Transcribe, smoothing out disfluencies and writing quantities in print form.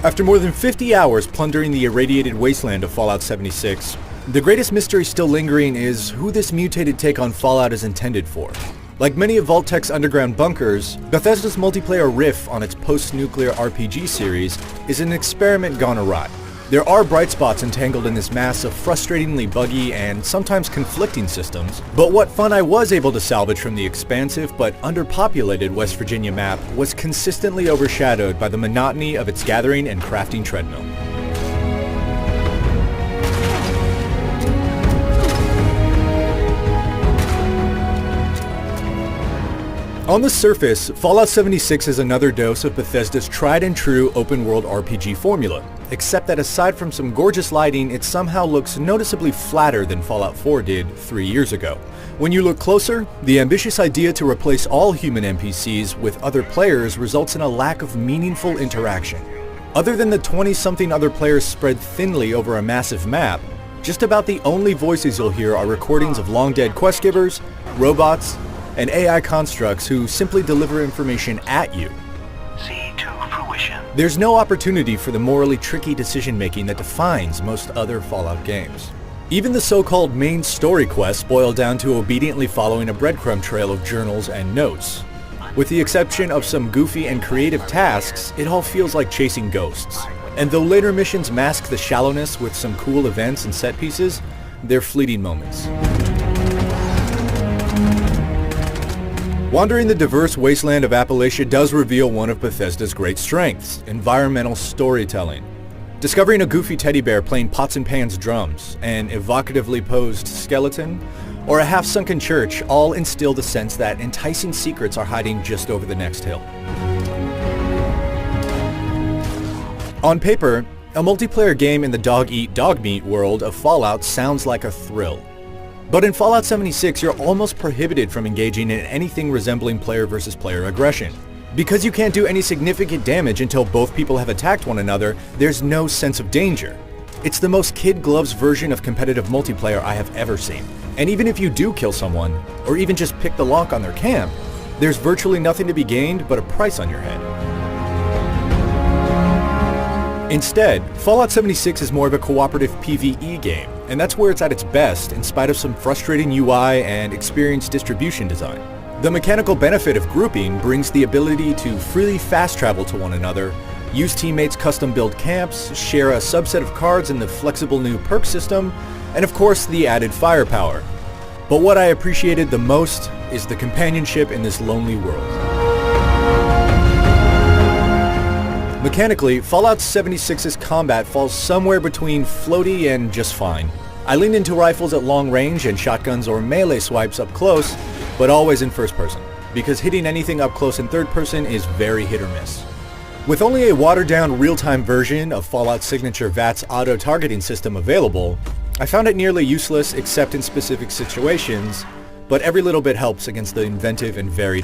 After more than 50 hours plundering the irradiated wasteland of Fallout 76, the greatest mystery still lingering is who this mutated take on Fallout is intended for. Like many of Vault-Tech's underground bunkers, Bethesda's multiplayer riff on its post-nuclear RPG series is an experiment gone awry. There are bright spots entangled in this mass of frustratingly buggy and sometimes conflicting systems, but what fun I was able to salvage from the expansive but underpopulated West Virginia map was consistently overshadowed by the monotony of its gathering and crafting treadmill. On the surface, Fallout 76 is another dose of Bethesda's tried-and-true open-world RPG formula, except that aside from some gorgeous lighting, it somehow looks noticeably flatter than Fallout 4 did 3 years ago. When you look closer, the ambitious idea to replace all human NPCs with other players results in a lack of meaningful interaction. Other than the 20-something other players spread thinly over a massive map, just about the only voices you'll hear are recordings of long-dead quest givers, robots, and AI constructs who simply deliver information at you. See to fruition. There's no opportunity for the morally tricky decision-making that defines most other Fallout games. Even the so-called main story quests boil down to obediently following a breadcrumb trail of journals and notes. With the exception of some goofy and creative tasks, it all feels like chasing ghosts. And though later missions mask the shallowness with some cool events and set pieces, they're fleeting moments. Wandering the diverse wasteland of Appalachia does reveal one of Bethesda's great strengths, environmental storytelling. Discovering a goofy teddy bear playing pots and pans drums, an evocatively posed skeleton, or a half-sunken church all instill the sense that enticing secrets are hiding just over the next hill. On paper, a multiplayer game in the dog-eat-dog-meat world of Fallout sounds like a thrill. But in Fallout 76, you're almost prohibited from engaging in anything resembling player versus player aggression. Because you can't do any significant damage until both people have attacked one another, there's no sense of danger. It's the most kid gloves version of competitive multiplayer I have ever seen. And even if you do kill someone, or even just pick the lock on their camp, there's virtually nothing to be gained but a price on your head. Instead, Fallout 76 is more of a cooperative PvE game, and that's where it's at its best in spite of some frustrating UI and experienced distribution design. The mechanical benefit of grouping brings the ability to freely fast travel to one another, use teammates' custom-built camps, share a subset of cards in the flexible new perk system, and of course the added firepower. But what I appreciated the most is the companionship in this lonely world. Mechanically, Fallout 76's combat falls somewhere between floaty and just fine. I leaned into rifles at long range and shotguns or melee swipes up close, but always in first person, because hitting anything up close in third person is very hit or miss. With only a watered-down real-time version of Fallout's signature VATS auto-targeting system available, I found it nearly useless except in specific situations, but every little bit helps against the inventive and varied